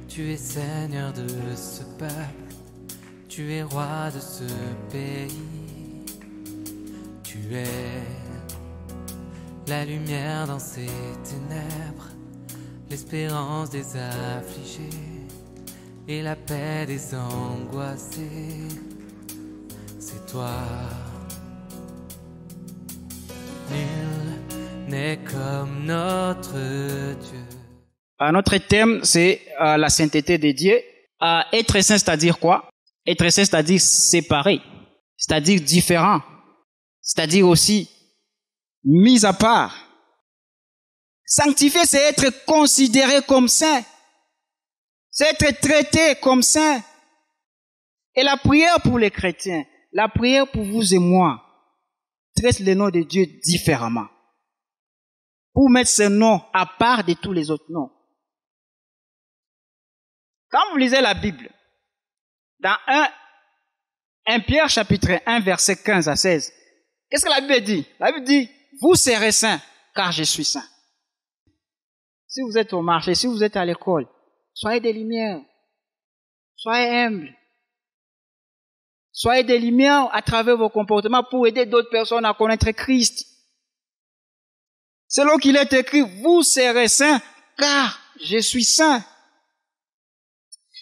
Tu es Seigneur de ce peuple, tu es roi de ce pays. Tu es la lumière dans ces ténèbres, l'espérance des affligés et la paix des angoissés. C'est toi. Nul n'est comme notre Dieu. Notre thème, c'est la sainteté de Dieu. Être saint, c'est-à-dire quoi? Être saint, c'est-à-dire séparé, c'est-à-dire différent, c'est-à-dire aussi mis à part. Sanctifié, c'est être considéré comme saint, c'est être traité comme saint. Et la prière pour les chrétiens, la prière pour vous et moi, traite le nom de Dieu différemment, pour mettre ce nom à part de tous les autres noms. Quand vous lisez la Bible, dans 1 Pierre chapitre 1, verset 15 à 16, qu'est-ce que la Bible dit? La Bible dit, vous serez saints, car je suis saint. Si vous êtes au marché, si vous êtes à l'école, soyez des lumières, soyez humbles, soyez des lumières à travers vos comportements pour aider d'autres personnes à connaître Christ. Selon qu'il est écrit, vous serez saints, car je suis saint.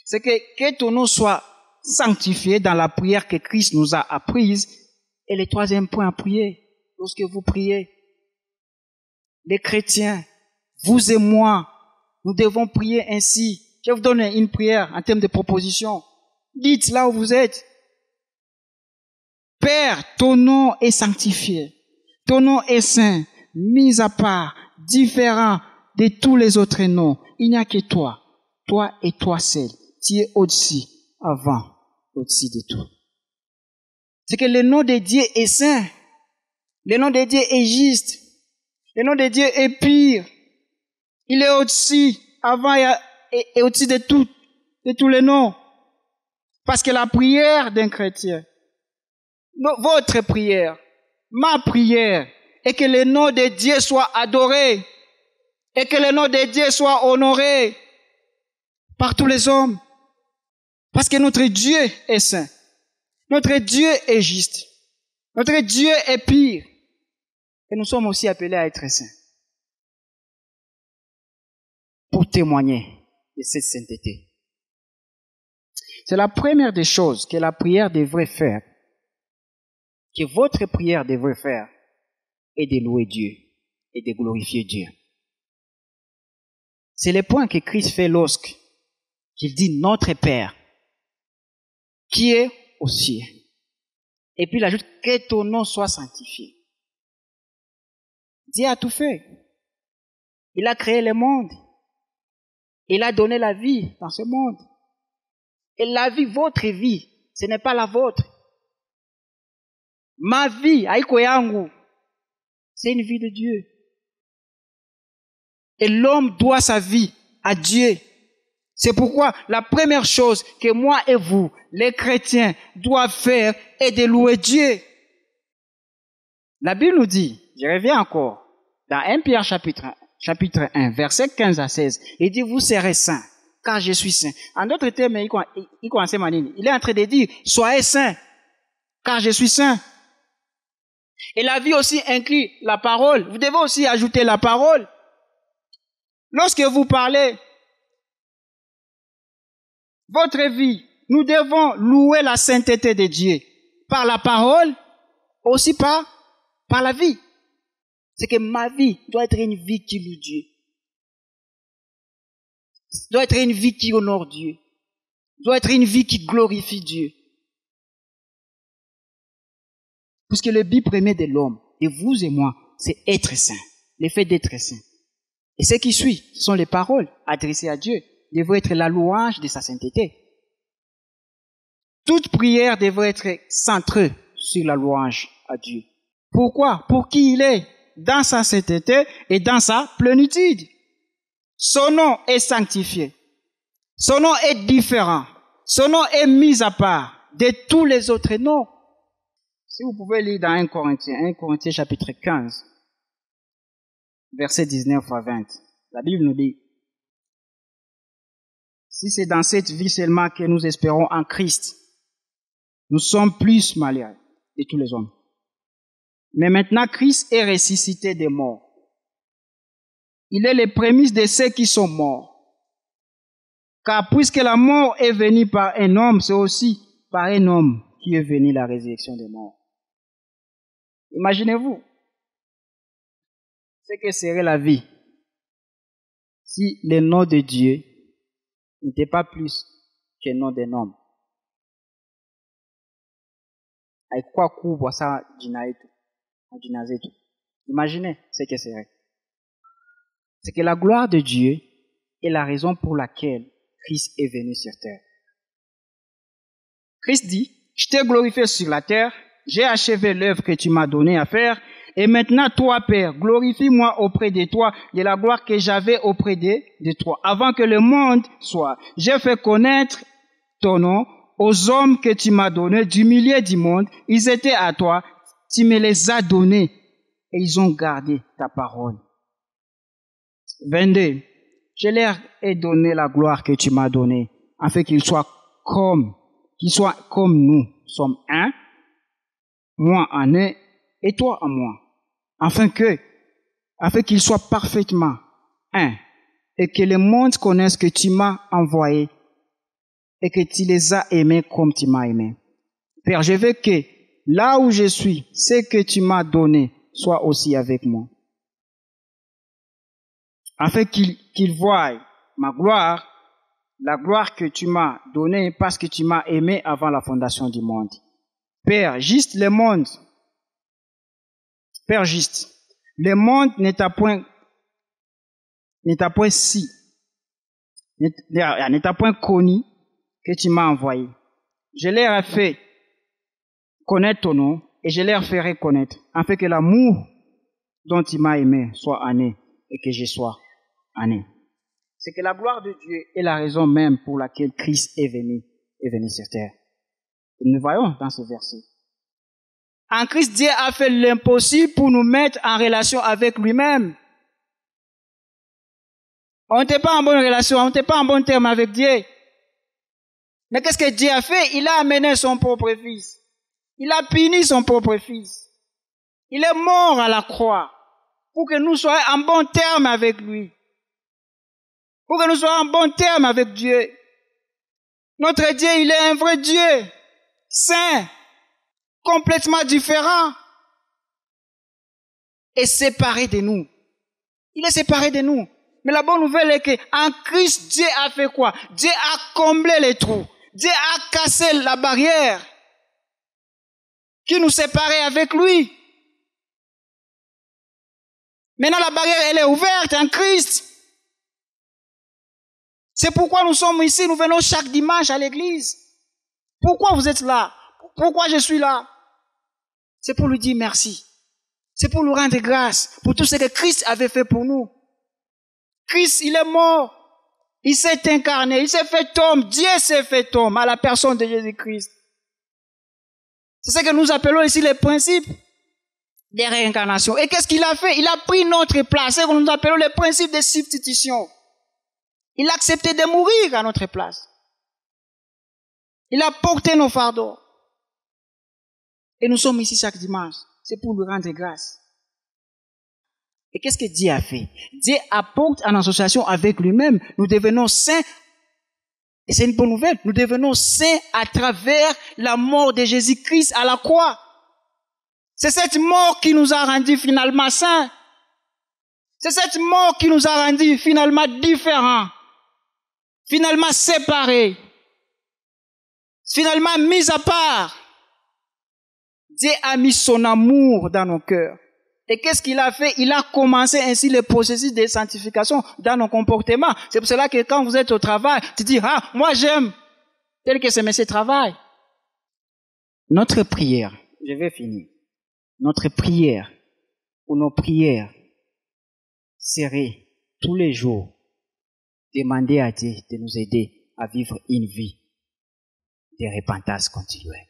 C'est que ton nom soit sanctifié dans la prière que Christ nous a apprise. Et le troisième point à prier, lorsque vous priez, les chrétiens, vous et moi, nous devons prier ainsi. Je vous donne une prière en termes de proposition. Dites là où vous êtes. Père, ton nom est sanctifié. Ton nom est saint, mis à part, différent de tous les autres noms. Il n'y a que toi. Toi et toi seul. Tu es au-dessus, avant, au-dessus de tout. C'est que le nom de Dieu est saint. Le nom de Dieu est juste. Le nom de Dieu est pur. Il est au-dessus, avant et au-dessus de tous les noms. Parce que la prière d'un chrétien, votre prière, ma prière, est que le nom de Dieu soit adoré et que le nom de Dieu soit honoré par tous les hommes. Parce que notre Dieu est saint. Notre Dieu est juste. Notre Dieu est pur. Et nous sommes aussi appelés à être saints. Pour témoigner de cette sainteté. C'est la première des choses que la prière devrait faire, que votre prière devrait faire, est de louer Dieu et de glorifier Dieu. C'est le point que Christ fait lorsqu'il dit notre Père, qui est aux cieux. Et puis il ajoute que ton nom soit sanctifié. Dieu a tout fait. Il a créé le monde. Il a donné la vie dans ce monde. Et la vie, votre vie, ce n'est pas la vôtre. Ma vie, haiko yangu, c'est une vie de Dieu. Et l'homme doit sa vie à Dieu. C'est pourquoi la première chose que moi et vous, les chrétiens, doivent faire est de louer Dieu. La Bible nous dit, je reviens encore, dans 1 Pierre chapitre 1, verset 15 à 16, il dit, vous serez saints, car je suis saint. En d'autres termes, il est en train de dire, soyez saints, car je suis saint. Et la vie aussi inclut la parole. Vous devez aussi ajouter la parole. Lorsque vous parlez, votre vie, nous devons louer la sainteté de Dieu par la parole, aussi par la vie. C'est que ma vie doit être une vie qui loue Dieu. Doit être une vie qui honore Dieu. Doit être une vie qui glorifie Dieu. Parce que le but premier de l'homme, et vous et moi, c'est être saint. Le fait d'être saint. Et ce qui suit, ce sont les paroles adressées à Dieu. Devrait être la louange de sa sainteté. Toute prière devrait être centrée sur la louange à Dieu. Pourquoi? Pour qui il est, dans sa sainteté et dans sa plénitude. Son nom est sanctifié. Son nom est différent. Son nom est mis à part de tous les autres noms. Si vous pouvez lire dans 1 Corinthiens chapitre 15, verset 19 à 20, la Bible nous dit, Si c'est dans cette vie seulement que nous espérons en Christ, nous sommes plus malheureux de tous les hommes. Mais maintenant, Christ est ressuscité des morts. Il est les prémices de ceux qui sont morts. Car puisque la mort est venue par un homme, c'est aussi par un homme qui est venue la résurrection des morts. Imaginez-vous ce que serait la vie si le nom de Dieu n'était pas plus que le nom d'un homme. Avec quoi couvre ça Dinazetu? Imaginez ce que serait. C'est que la gloire de Dieu est la raison pour laquelle Christ est venu sur terre. Christ dit, je t'ai glorifié sur la terre, j'ai achevé l'œuvre que tu m'as donnée à faire, et maintenant toi, Père, glorifie-moi auprès de toi de la gloire que j'avais auprès de toi. Avant que le monde soit, j'ai fait connaître ton nom aux hommes que tu m'as donnés du milieu du monde. Ils étaient à toi, tu me les as donnés, et ils ont gardé ta parole. 22. Je leur ai donné la gloire que tu m'as donnée, afin qu'ils soient comme nous sommes un, moi en un et toi en moi, afin qu'ils soient parfaitement un, et que le monde connaisse que tu m'as envoyé et que tu les as aimés comme tu m'as aimé. Père, je veux que là où je suis, ce que tu m'as donné soit aussi avec moi, afin qu'ils voient ma gloire, la gloire que tu m'as donnée parce que tu m'as aimé avant la fondation du monde. Père, juste, le monde n'est à point connu que tu m'as envoyé. Je leur ai fait connaître ton nom et je leur ferai connaître, afin que l'amour dont tu m'as aimé soit en eux et que je sois en eux. C'est que la gloire de Dieu est la raison même pour laquelle Christ est venu sur terre. Et nous voyons dans ce verset. En Christ, Dieu a fait l'impossible pour nous mettre en relation avec lui-même. On n'était pas en bonne relation, on n'était pas en bon terme avec Dieu. Mais qu'est-ce que Dieu a fait? Il a amené son propre fils. Il a puni son propre fils. Il est mort à la croix pour que nous soyons en bon terme avec lui. Pour que nous soyons en bon terme avec Dieu. Notre Dieu, il est un vrai Dieu, saint, complètement différent et séparé de nous. Il est séparé de nous. Mais la bonne nouvelle est qu'en Christ, Dieu a fait quoi? Dieu a comblé les trous. Dieu a cassé la barrière qui nous séparait avec lui. Maintenant, la barrière, elle est ouverte en Christ. C'est pourquoi nous sommes ici, nous venons chaque dimanche à l'église. Pourquoi vous êtes là? Pourquoi je suis là? C'est pour lui dire merci. C'est pour lui rendre grâce pour tout ce que Christ avait fait pour nous. Christ, il est mort. Il s'est incarné, il s'est fait homme. Dieu s'est fait homme à la personne de Jésus-Christ. C'est ce que nous appelons ici les principes de réincarnation. Et qu'est-ce qu'il a fait? Il a pris notre place. C'est ce que nous appelons les principes de substitution. Il a accepté de mourir à notre place. Il a porté nos fardeaux. Et nous sommes ici chaque dimanche. C'est pour lui rendre grâce. Et qu'est-ce que Dieu a fait? Dieu apporte en association avec lui-même. Nous devenons saints. Et c'est une bonne nouvelle. Nous devenons saints à travers la mort de Jésus-Christ à la croix. C'est cette mort qui nous a rendus finalement saints. C'est cette mort qui nous a rendus finalement différents. Finalement séparés, finalement mis à part. Dieu a mis son amour dans nos cœurs. Et qu'est-ce qu'il a fait? Il a commencé ainsi le processus de sanctification dans nos comportements. C'est pour cela que quand vous êtes au travail, tu dis, ah, moi j'aime tel que ce monsieur travaille. Notre prière, je vais finir, notre prière ou nos prières seraient tous les jours demander à Dieu de nous aider à vivre une vie de repentance continuelle.